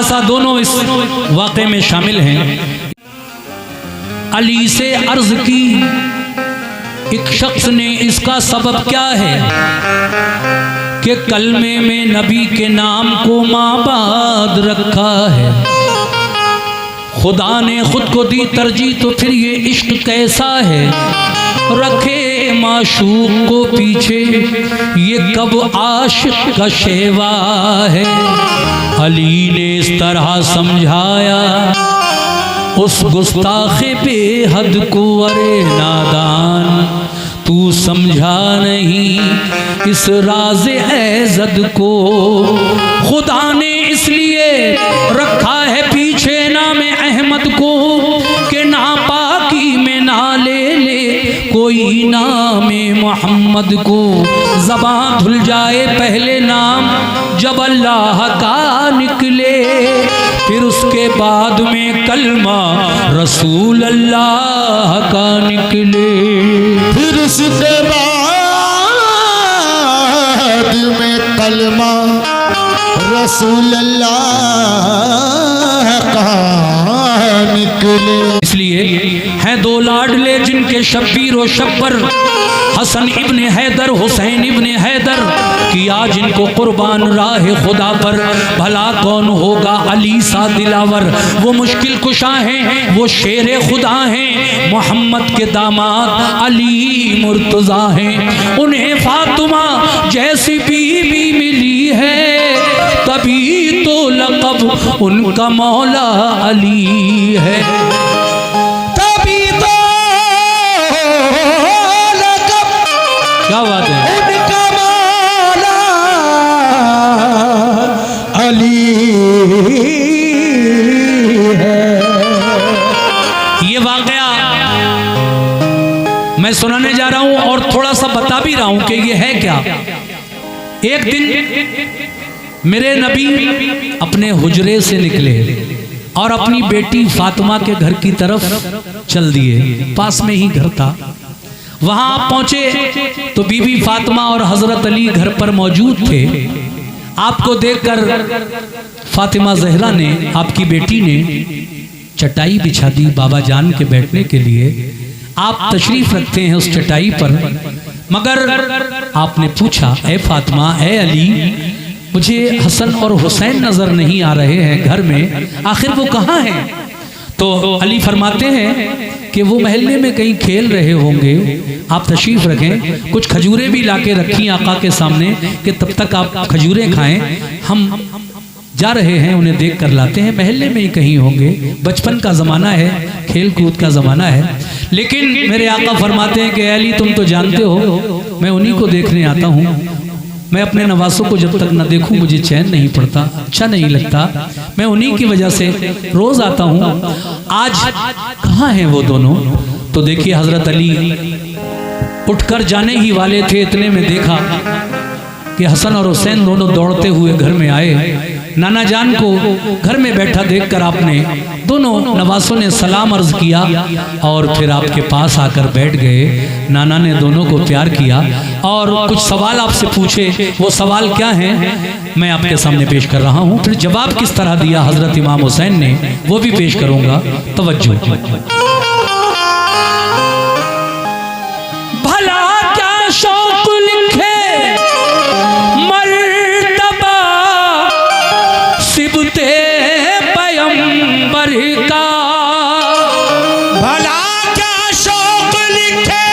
खुलासा दोनों इस वाक़े में शामिल हैं। अली से अर्ज की एक शख्स ने, इसका सबब क्या है कि कलमे में नबी के नाम को माबाद रखा है। खुदा ने खुद को दी तरजीह, तो फिर ये इश्क कैसा है, रखे माशूक को पीछे, ये कब आशिक का शेवा है। अली ने इस तरह समझाया उस गुस्ताखे बेहद को, अरे नादान तू समझा नहीं इस राज़ ऐज़द को। खुदा ने इसलिए रखा है पीछे नाम अहमद को कि नापाकी में ना ले कोई नाम मोहम्मद को। ज़बान धुल जाए पहले नाम जब अल्लाह का निकले, फिर उसके बाद में कलमा रसूल अल्लाह का निकले। फिर उसके बाद में कलमा रसूल अल्लाह का निकले। इसलिए हैं दो लाडले जिनके शब्बीर व शब्बर, हसन इब्ने हैदर हुसैन इब्ने हैदर, किया जिनको कुर्बान राह खुदा पर। भला कौन होगा अली सा दिलावर, वो मुश्किल कुशा हैं, वो शेर खुदा हैं, मोहम्मद के दामाद अली मुर्तज़ा हैं। उन्हें फातिमा जैसी बीवी मिली है, तभी तो लक़ब उनका मौला अली है। क्या बात है, उनका मौला अली है। ये वाक़या मैं सुनाने जा रहा हूं और थोड़ा सा बता भी रहा हूं कि ये है क्या। एक दिन मेरे नबी अपने हुजरे से निकले और अपनी बेटी फातिमा के घर की तरफ चल दिए। पास में ही घर था। वहां आप पहुंचे तो बीबी फातिमा और हजरत अली घर पर मौजूद थे। आपको देखकर फातिमा जहरा ने, आपकी बेटी ने चटाई बिछा दी बाबा जान के बैठने के लिए। आप तशरीफ रखते हैं उस चटाई पर, मगर आपने पूछा, ए फातिमा, ए अली, मुझे हसन और हुसैन नजर नहीं आ रहे हैं घर में, आखिर वो कहाँ हैं? तो अली फरमाते हैं कि वो महल्ले में कहीं खेल रहे होंगे, आप तशरीफ़ रखें। कुछ खजूरें भी लाके रखी आका के सामने कि तब तक आप खजूरें खाएं, हम जा रहे हैं, उन्हें देख कर लाते हैं। महल्ले में ही कहीं होंगे, बचपन का ज़माना है, खेल कूद का ज़माना है। लेकिन मेरे आका फरमाते हैं कि अली, तुम तो जानते हो मैं उन्हीं को देखने आता हूँ। मैं अपने नवासों को जब तक न देखूं मुझे चैन नहीं पड़ता, अच्छा नहीं लगता। मैं उन्हीं की वजह से रोज़ आता हूँ। आज कहाँ हैं वो दोनों? तो देखिए, हज़रत अली उठकर जाने ही वाले थे, इतने में देखा कि हसन और हुसैन दोनों दौड़ते हुए घर में आए। नाना जान को घर में बैठा देखकर आपने, दोनों नवासों ने सलाम अर्ज किया और फिर आपके पास आकर बैठ गए। नाना ने दोनों को प्यार किया और कुछ सवाल आपसे पूछे। वो सवाल क्या हैं मैं आपके सामने पेश कर रहा हूँ। फिर जवाब किस तरह दिया हजरत इमाम हुसैन ने वो भी पेश करूँगा, तवज्जो। भला क्या शौक लिखे मर्तबा सिबते पैगंबर का, भला क्या शौक लिखे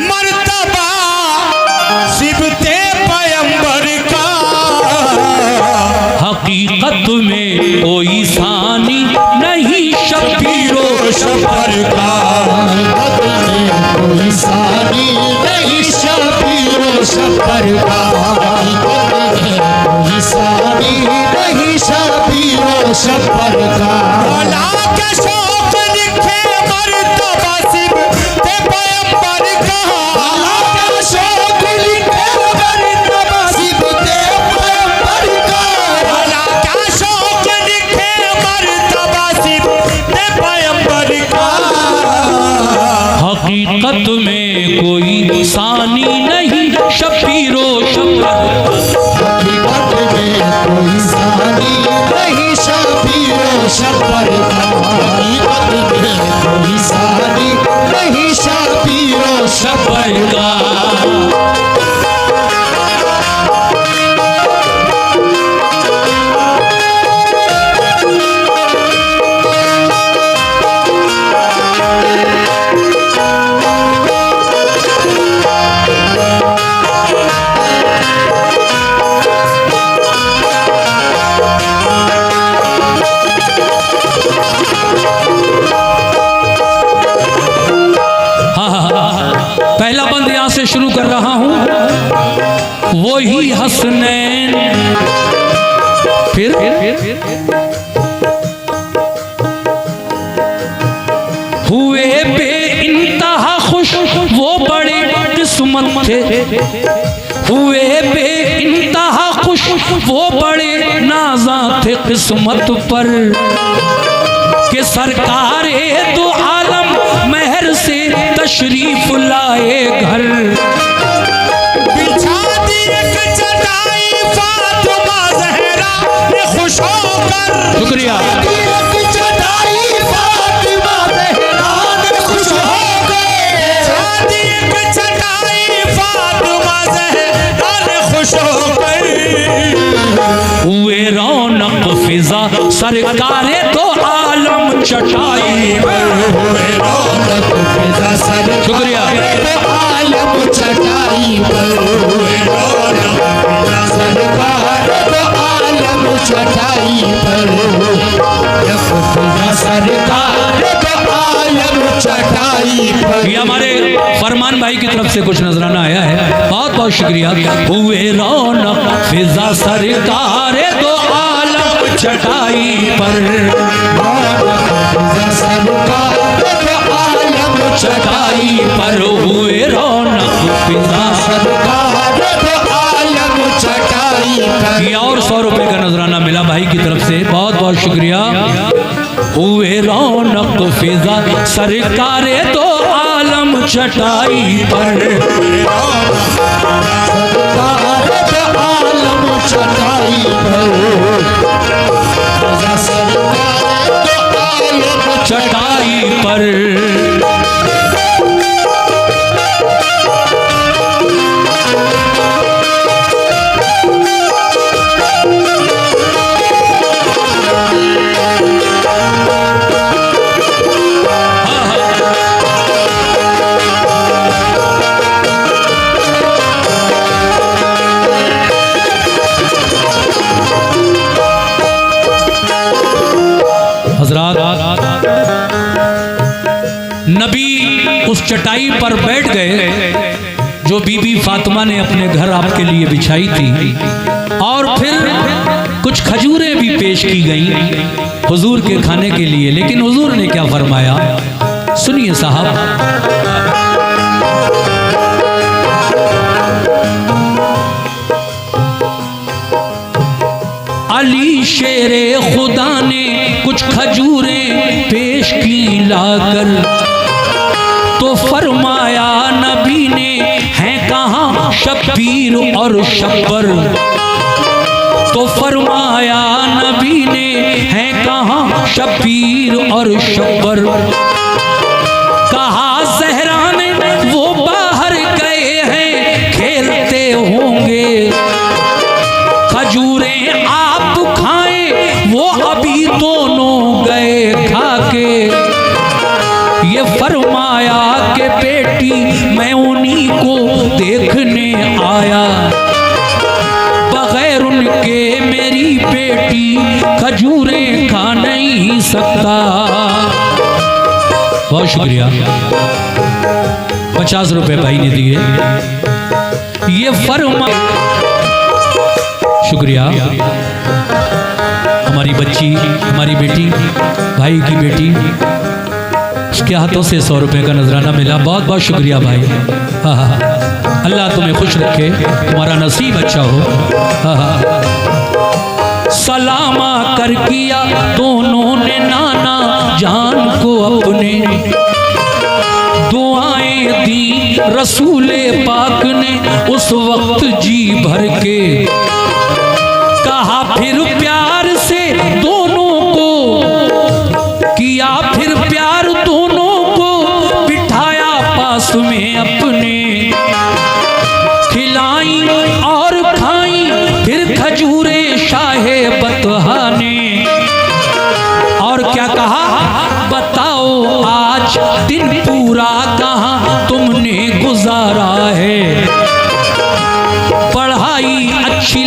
मर्तबा सिबते पैगंबर का। हकीकत में कोई सानी नहीं शबीरो शबर का, कोई सानी नहीं शबीरो शबर का, कोई सानी नहीं शबीरो शबर का। भला क्या शौक लिखे मर्तबा सिबते पैगंबर का, भला क्या शौक लिखे मर्तबा सिबते पैगंबर का, भला क्या शौक लिखे मर्तबा सिबते पैगंबर का। हकीकत में कोई सानी नहीं शबीरो शबर, हकीकत में कोई सानी नहीं शब्बर का हकीकत में कोई सारी नहीं शबीरों शब्बर का। पहला बंद यहां से शुरू कर रहा हूं। वो ही हसनैन फिर हुए बे इंतहा खुश वो बड़े किस्मत थे। हुए बे इंतहा खुश वो बड़े नाज़ा थे किस्मत पर कि सरकार दो आलम महर से तशरीफ लाए घर। बिछा दी एक चटाई फातिमा ज़हरा ने खुश होकर। शुक्रिया। एक चटाई फातिमा ज़हरा ने खुश होकर। बिछा दी एक चटाई फातिमा ज़हरा ने खुश होकर। हुए रौनक फिजा सरकार तो आलम चटाई पर। हुए रौनक फिजा सरकार शुक्रिया। तो आलम चटाई पर। हुए रौनक फिजा सरकार तो आलम चटाई पर। फिजा सरकार तो आलम चटाई पर। ये हमारे फरमान भाई की तरफ से कुछ नजराना आया है, बहुत बहुत शुक्रिया। हुए रौनक फिजा सरकार दो आलम चटाई पर। फिजा सरकार तो आलम चटाई पर हुए रौनक फिजा सरकार तो आलम चटाई पर। ये और 100 रुपए का नजराना मिला भाई की तरफ से, बहुत बहुत शुक्रिया। हुए रौनक फिजा सरकार दो आलम चटाई पर। सरकार तो आलम चटाई पर। फिजा सरकार तो आलम चटाई पर। नबी उस चटाई पर बैठ गए जो बीबी फातिमा ने अपने घर आपके लिए बिछाई थी, और फिर कुछ खजूरें भी पेश की गईं हुजूर के खाने के लिए। लेकिन हुजूर ने क्या फरमाया, सुनिए साहब। अली शेरे खुदा ने कुछ खजूरें पेश की लाकर, तो फरमाया नबी ने हैं कहाँ शब्बीर और शब्बर। तो फरमाया नबी ने हैं कहाँ शब्बीर और शब्बर। कहा ज़हरा ने वो बाहर गए हैं खेलते होंगे। खजूरें आप खाएं वो अभी दोनों गए खाके। ये फरमाया कि बेटी मैं उन्हीं को देखने आया, बगैर उनके मेरी बेटी खजूरें खा नहीं सकता। बहुत शुक्रिया, 50 रुपए भाई ने दिए। ये फरमा शुक्रिया। हमारी बच्ची, हमारी बेटी, भाई की बेटी, उसके हाथों से 100 रुपए का नजराना मिला। बहुत बहुत शुक्रिया भाई। हाँ हाँ, अल्लाह तुम्हें खुश रखे, तुम्हारा नसीब अच्छा हो। हाँ हाँ। सलामा कर किया दोनों ने नाना जान को अपने, दुआएं दी रसूले पाक ने उस वक्त जी भर के। कहा फिर प्यार से दोनों को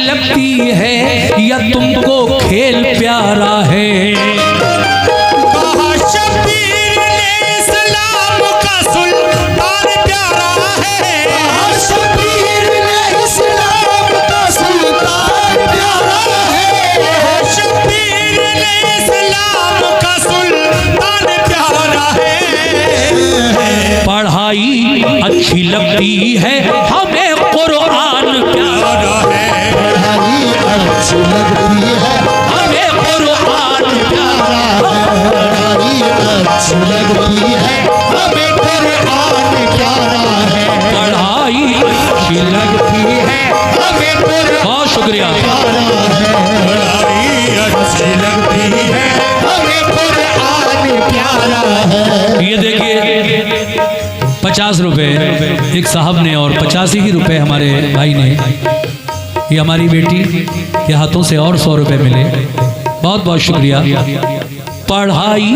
लगती है या तुमको खेल प्यारा है? कहा शब्बीर ने इस्लाम का सुल्तान प्यारा है। कहा शब्बीर ने इस्लाम का सुल्तान प्यारा है। कहा शब्बीर ने इस्लाम का सुल्तान प्यारा है। पढ़ाई अच्छी लगती है हमें कुरान प्यारा है। पढ़ाई अच्छी लगती है हमें कुरान प्यारा है। पढ़ाई अच्छी लगती है हमें कुरान प्यारा है। पढ़ाई अच्छी लगती है हमें कुरान बहुत शुक्रिया। प्यारा है। पढ़ाई अच्छी लगती है हमें कुरान प्यारा है। ये देखिए 50 रुपए एक साहब ने और 85 ही रुपए हमारे भाई ने, ये हमारी बेटी के हाथों से और 100 रुपए मिले, बहुत बहुत शुक्रिया। पढ़ाई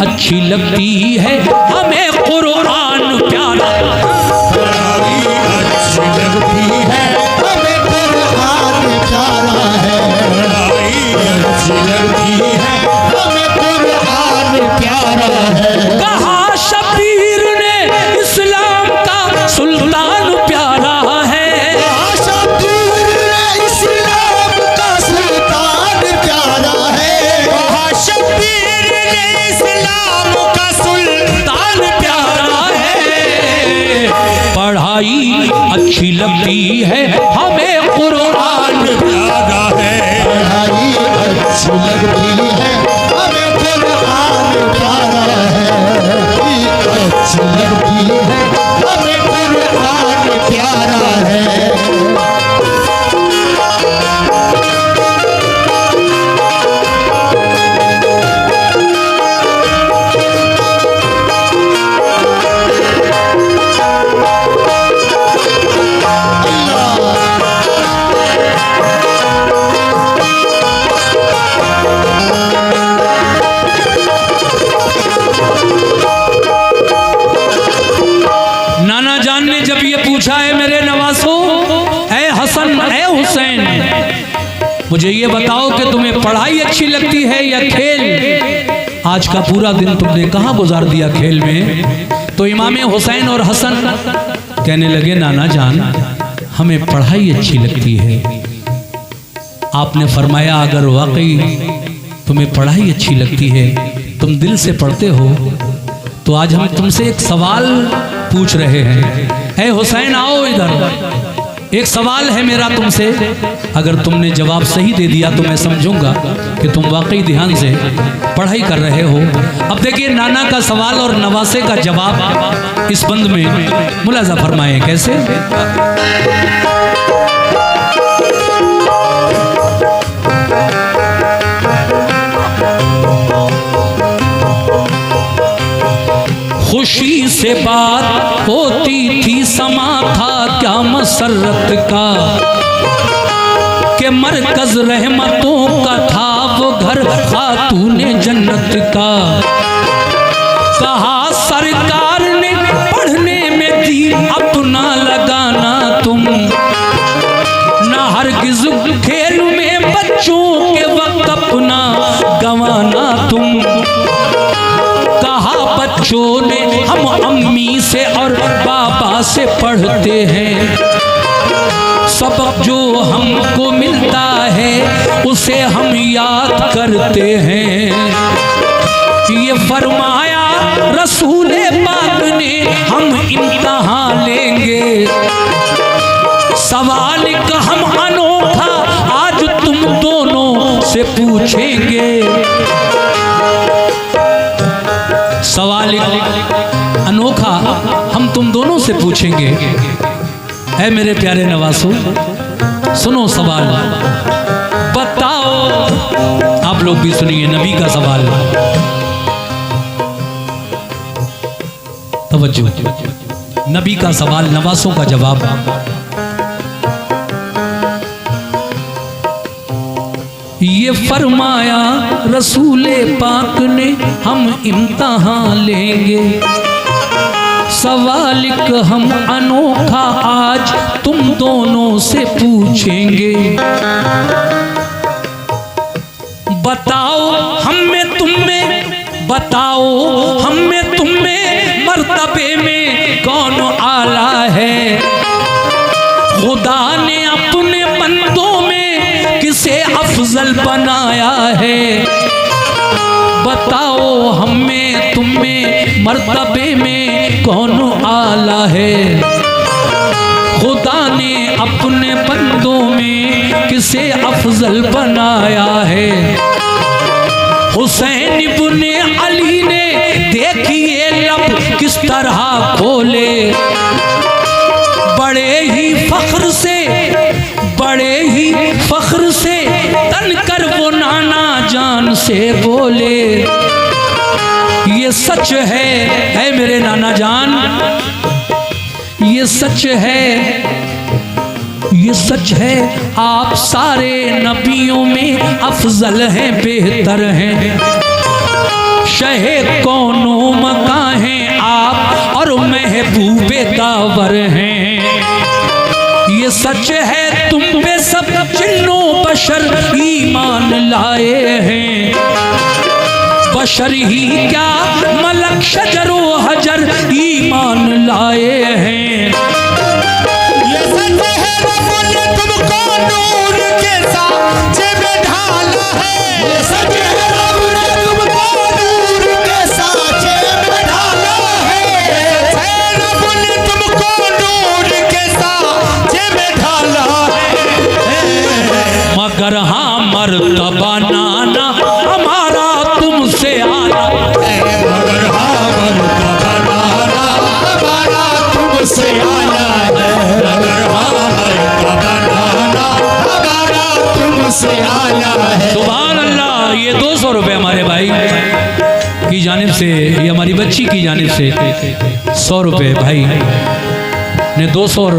अच्छी लगती है हमें कुरान प्यारा। पढ़ाई अच्छी लगती है हमें कुरान प्यारा है। पढ़ाई अच्छी लगती है हमें कुरान प्यारा है। कहा शबीर ने इस्लाम का सुल्तान प्यारा है। शब्बीर ने इस्लाम का सुल्तान प्यारा है। कहा शब्बीर ने इस्लाम का सुल्तान प्यारा है। पढ़ाई अच्छी लगती है हमें कुरान प्यारा है। पढ़ाई अच्छी लगती है हमें कुरान प्यारा है। अच्छी लगती है हमें कुरान प्यारा है। नाना जान ने जब ये पूछा है मेरे नवासो, ऐ हसन ऐ हुसैन, मुझे ये बताओ कि तुम्हें पढ़ाई अच्छी लगती है या खेल? आज का पूरा दिन तुमने कहाँ गुजार दिया खेल में? तो इमाम हुसैन और हसन कहने लगे नाना जान हमें पढ़ाई अच्छी लगती है। आपने फरमाया अगर वाकई तुम्हें पढ़ाई अच्छी लगती है, तुम दिल से पढ़ते हो, तो आज हम तुमसे एक सवाल पूछ रहे हैं। ऐ हुसैन आओ इधर, एक सवाल है मेरा तुमसे। अगर तुमने जवाब सही दे दिया तो मैं समझूंगा कि तुम वाकई ध्यान से पढ़ाई कर रहे हो। अब देखिए नाना का सवाल और नवासे का जवाब इस बंद में मुलाजा फरमाए कैसे। खुशी से बात होती थी समा था क्या मसरत का, के मरकज रहमतों का था वो घर खातूने जन्नत का। कहा सरकार ने पढ़ने में दी अपना लगाना तुम, ना हरगिज खेल में बच्चों के वक्त अपना गंवाना तुम। कहा बच्चों ने हम अम्मी से और बाबा से पढ़ते हैं, सबक जो हमको मिलता है उसे हम याद करते हैं। ये फरमाया रसूल पाक ने हम इम्तिहान लेंगे, सवाल का हम अनोखा आज तुम दोनों से पूछेंगे। सवाल अनोखा हम तुम दोनों से पूछेंगे। है मेरे प्यारे नवासो, सुनो सवाल, बताओ। आप लोग भी सुनिए नबी का सवाल, तवज्जो। नबी का सवाल, नवासों का जवाब। ये फरमाया रसूल पाक ने हम इम्तिहान लेंगे, सवाल एक हम अनोखा आज तुम दोनों से पूछेंगे। बताओ हम में तुम में, बताओ हम में तुम में मर्तबे में कौन आला है। खुदा ने अपने बंदों में किसे अफजल बनाया है। बताओ हम में तुम में मर्तबे में कौन आला है। खुदा ने अपने बंदों में किसे अफजल बनाया है। हुसैन इब्ने अली ने देखिए लब किस तरह खोले। बड़े ही फख्र से, बड़े ही फख्र से तनकर वो नाना जान से बोले। ये सच है मेरे नाना जान, ये सच है, ये सच है। आप सारे नबियों में अफजल हैं, बेहतर हैं। शहे कौनो मका हैं आप और महबूबे दावर हैं। ये सच है तुम पे सब जिन्नो बशर ईमान लाए हैं। बशर ही क्या मलक शजरो हजर ईमान लाए हैं। ये सच है रब ने तुमको नूर के साँचे में ढाला है। ये सच है रब ने तुमको नूर के साँचे में ढाला है। रब ने तुमको नूर के साँचे में ढाला है। मगर हाँ मर्तबा नाना हमारा तुमसे आला। मगर हाँ मर्तबा नाना हमारा तुमसे आला है। मगर हाँ मर्तबा नाना हमारा तुमसे आला है। सुभान अल्लाह। ये 200 रुपये हमारे भाई की जानिब से, ये हमारी बच्ची की जानिब से 100 रुपये भाई ने 200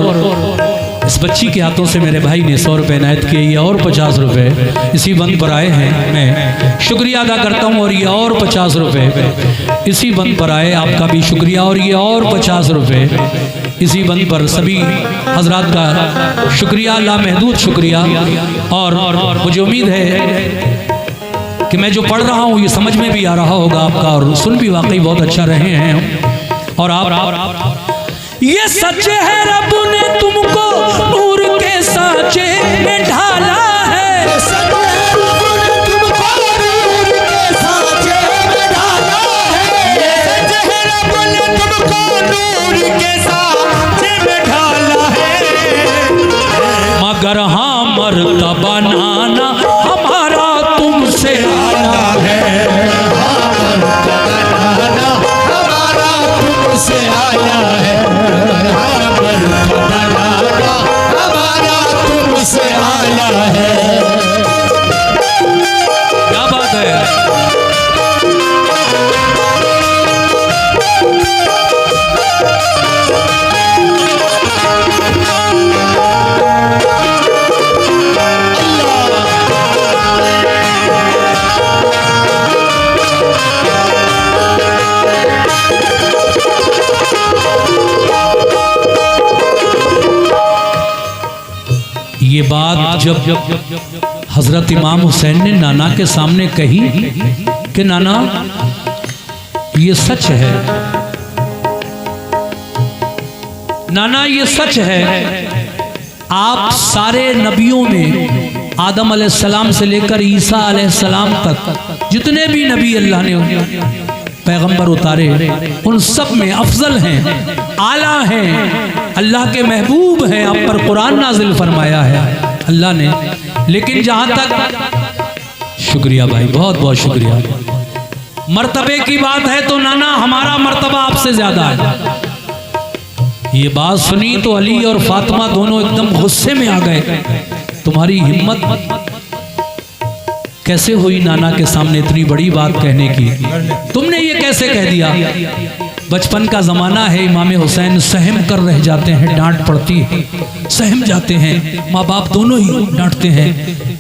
इस बच्ची के हाथों से मेरे भाई ने 100 रुपये इनायत किए। ये और 50 रुपये इसी बंद पर आए हैं, मैं शुक्रिया अदा करता हूँ। और ये और 50 रुपये इसी बंद पर आए, आपका भी शुक्रिया। और ये और 50 रुपये इसी बंद पर सभी हजरात का शुक्रिया, लामहदूद शुक्रिया। और मुझे उम्मीद है कि मैं जो पढ़ रहा हूँ ये समझ में भी आ रहा होगा आपका, और सुन भी वाकई बहुत अच्छा रहे हैं। और आप ये सच है रब ने तुमको नूर के साँचे में ढाला है। ये सच है रब ने तुमको नूर के साँचे में ढाला है। ये सच है रब ने तुमको नूर के साँचे में ढाला है। मगर हाँ मर्तबा नाना हमारा तुमसे आला है। हमारा तुमसे आया है। हमारा तुमसे आया है। क्या बात है। ये बात जब हजरत इमाम हुसैन ने नाना के सामने कही कि नाना ये सच है, नाना ये सच है। आप सारे नबियों में आदम अलैहिस्सलाम से लेकर ईसा अलैहिस्सलाम तक जितने भी नबी अल्लाह ने पैगंबर उतारे उन सब में अफजल हैं, आला हैं, अल्लाह के महबूब हैं। आप पर कुरान नाजिल फरमाया है अल्लाह ने। लेकिन जहाँ तक शुक्रिया भाई, बहुत बहुत शुक्रिया। मर्तबे की बात है तो नाना हमारा मर्तबा आपसे ज्यादा है। ये बात सुनी तो अली और फातिमा दोनों एकदम गुस्से में आ गए। तुम्हारी हिम्मत कैसे हुई नाना के सामने इतनी बड़ी बात कहने की? तुमने ये कैसे कह दिया? बचपन का ज़माना है, इमाम हुसैन सहम कर रह जाते हैं, डांट पड़ती है, सहम जाते हैं, माँ बाप दोनों ही डांटते हैं।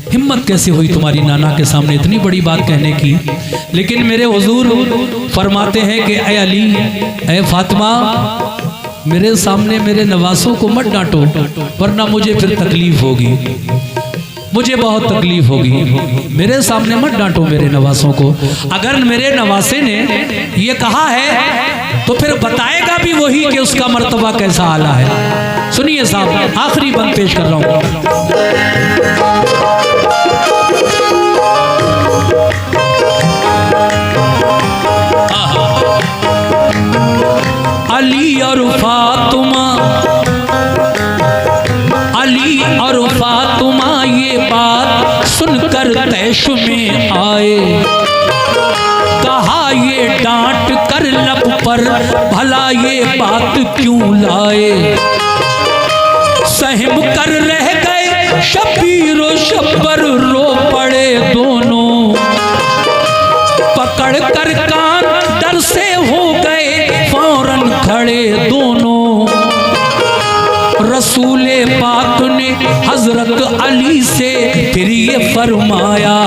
हिम्मत कैसे हुई तुम्हारी नाना के सामने इतनी बड़ी बात कहने की। लेकिन मेरे हुजूर फरमाते हैं कि ए अली, ए फातिमा, मेरे सामने मेरे नवासों को मत डांटो, वरना मुझे फिर तकलीफ होगी, मुझे बहुत तकलीफ होगी। मेरे सामने मत डांटो मेरे नवासों को। अगर मेरे नवासे ने ये कहा है तो फिर बताएगा भी वही कि उसका मर्तबा कैसा आला है। सुनिए साहब, आखिरी बंद पेश कर रहा हूं। अली और फातिमा, अली और फातिमा ये बात सुनकर तैश में आए। कहा ये डांट कर लब पर भला ये बात क्यों लाए। सहम कर रह गए शबीर और शब्बर, रो पड़े दोनों। पकड़ कर कान डर से हो गए फौरन खड़े दोनों। रसूले पाक ने हजरत अली से फिर ये फरमाया,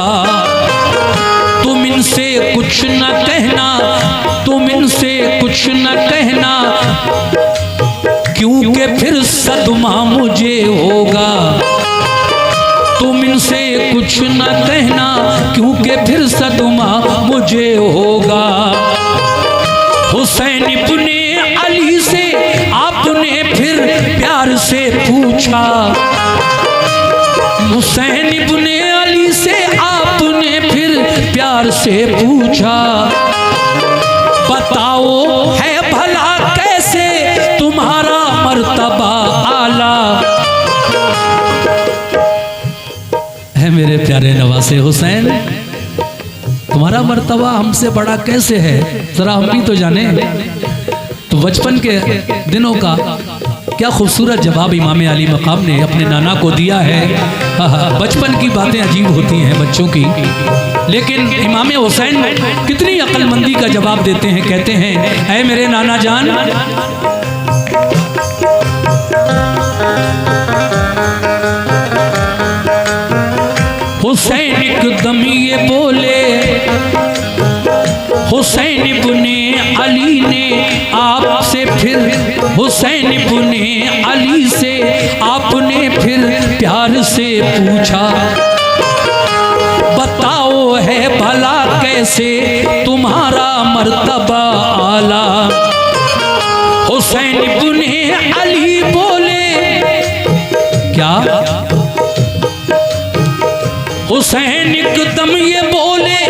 तुम इनसे कुछ न कहना, तुम इनसे कुछ न कहना, क्योंकि फिर सदमा मुझे होगा। तुम इनसे कुछ न कहना, क्योंकि फिर सदमा मुझे होगा। हुसैन इब्ने अली से आपने फिर प्यार से पूछा। हुसैन इब्ने अली से आपने फिर प्यार से पूछा, बताओ है भला कैसे तुम्हारा मर्तबा आला है। मेरे प्यारे नवासे हुसैन, तुम्हारा मर्तबा हमसे बड़ा कैसे है, जरा हम भी तो जाने। तो बचपन के दिनों का क्या खूबसूरत जवाब इमाम अली मकाम ने अपने नाना को दिया है। बचपन की बातें अजीब होती हैं बच्चों की, लेकिन इमाम हुसैन कितनी अक्लमंदी का जवाब देते हैं। कहते हैं, ऐ मेरे नाना जान, हुसैन एकदम ये बोले, हुसैन इब्ने अली ने आपसे फिर, हुसैन इब्ने अली से आपने फिर प्यार से पूछा, बताओ है भला कैसे तुम्हारा मर्तबा आला। हुसैन इब्ने अली बोले, क्या? हुसैन एकदम ये बोले,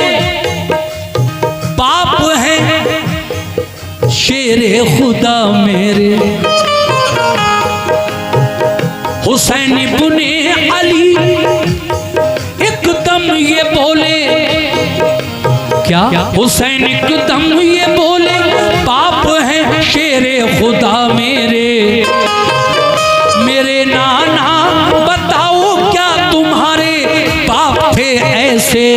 बाप है शेरे खुदा मेरे। हुसैन इब्ने अली एकदम ये बोले, क्या? हुसैन एकदम ये बोले, बाप है शेरे खुदा मेरे। मेरे नाना बताओ क्या तुम्हारे बाप थे ऐसे।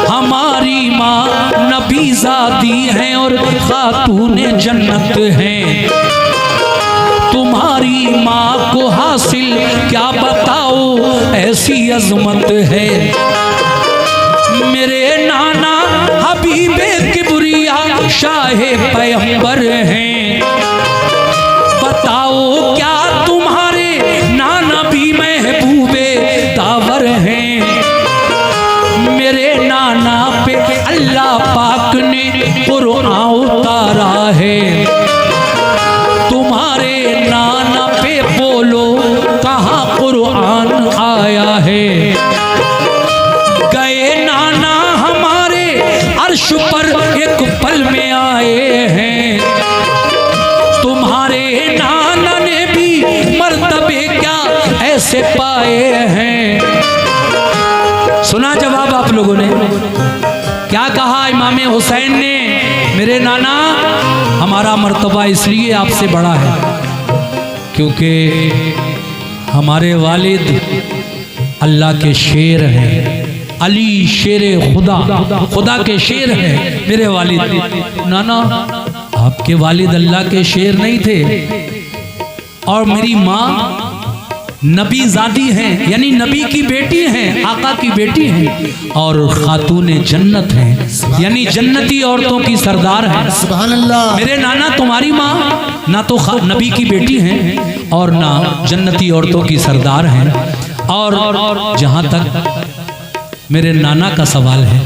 हमारी माँ नबीज़ादी हैं और खातून जन्नत हैं। तुम्हारी माँ को हासिल क्या बताओ ऐसी अजमत है। मेरे नाना हबीबे किबरिया शाहे पैगंबर हैं। बताओ क्या तुम्हारे नाना भी महबूबे दावर हैं। मेरे नाना पे अल्लाह पाक ने कुरान उतारा है। तुम्हारे नाना पे बोलो कहाँ कुरान आया है। गए नाना हमारे अर्श पर एक पल में आए हैं। तुम्हारे नाना ने भी मर्तबे क्या ऐसे पाए हैं। सुना जवाब आप लोगों ने क्या कहा इमाम हुसैन ने। मेरे नाना, हमारा मर्तबा इसलिए आपसे बड़ा है क्योंकि हमारे वालिद अल्लाह के शेर हैं। अली शेर खुदा, खुदा के शेर हैं मेरे वालिद। नाना, आपके वालिद अल्लाह के शेर नहीं थे और मेरी माँ नबीजादी हैं, यानी नबी की बेटी हैं, आका की बेटी हैं, और खातूने जन्नत हैं, यानी जन्नती औरतों की सरदार हैं। सुभान अल्लाह। मेरे नाना तुम्हारी माँ ना तो नबी की बेटी हैं और ना जन्नती औरतों की सरदार हैं। और जहाँ तक मेरे नाना का सवाल है,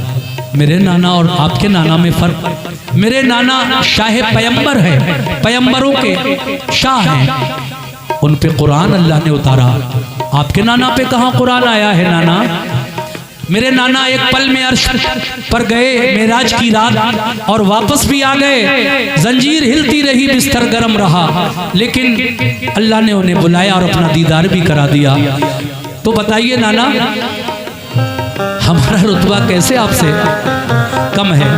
मेरे नाना और आपके नाना में फर्क। मेरे नाना शाह पैगंबर है, पैगंबरों के शाह हैं, उन पे कुरान अल्लाह ने उतारा। आपके नाना पे कहाँ कुरान आया है नाना? मेरे नाना एक पल में अर्श पर गए मेराज की रात और वापस भी आ गए। जंजीर हिलती रही, बिस्तर गर्म रहा, लेकिन अल्लाह ने उन्हें बुलाया और अपना दीदार भी करा दिया। तो बताइए नाना, हमारा रुतबा कैसे आपसे कम है?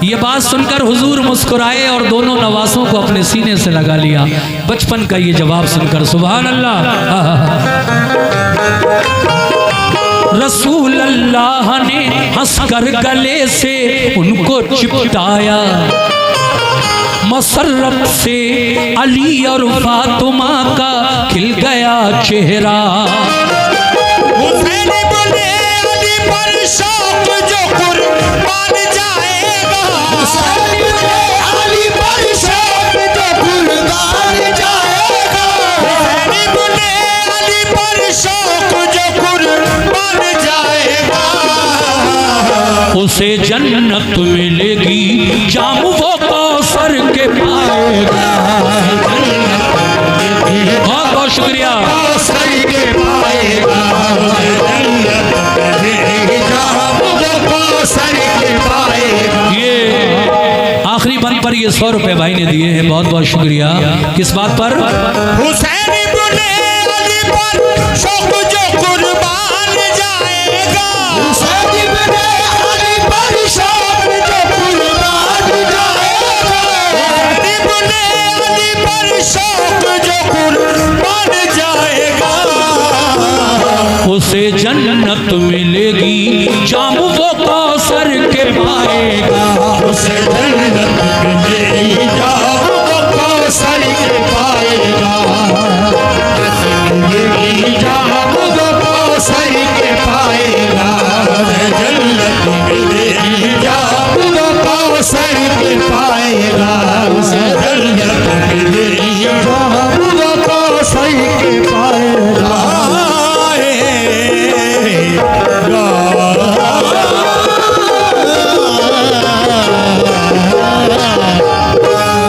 ये बात सुनकर हुजूर मुस्कुराए और दोनों नवासों को अपने सीने से लगा लिया। बचपन का ये जवाब सुनकर सुभान अल्लाह। रसूल अल्लाह ने हंसकर गले से उनको चिपटाया, मसर्रत से अली और फातिमा का खिल गया चेहरा। हुसैन बोले अली पर शौक जो कुर्बान जाएगा। हुसैन बोले अली पर शौक जो कुर्बान जाएगा। हुसैन बोले अली पर शौक जो कुर्बान जाएगा। उसे जन्नत मिलेगी, जाम वो कौसर के पाएगा। बहुत बहुत शुक्रिया। ये आखिरी बंद पर ये 100 रुपए भाई ने दिए हैं, बहुत बहुत शुक्रिया। किस बात पर? हुसैन बोले अली पर शौक जो कुर्बान जाएगा। हुसैन बोले अली पर शौक जो कुर्बान जाएगा। हुसैन बोले अली पर शौक जो कुर्बान जाएगा। उसे जन्नत मिलेगी, जाम वो कौसर के पाएगा। उसे जन्नत मिलेगी, जाम वो कौसर के पाएगा।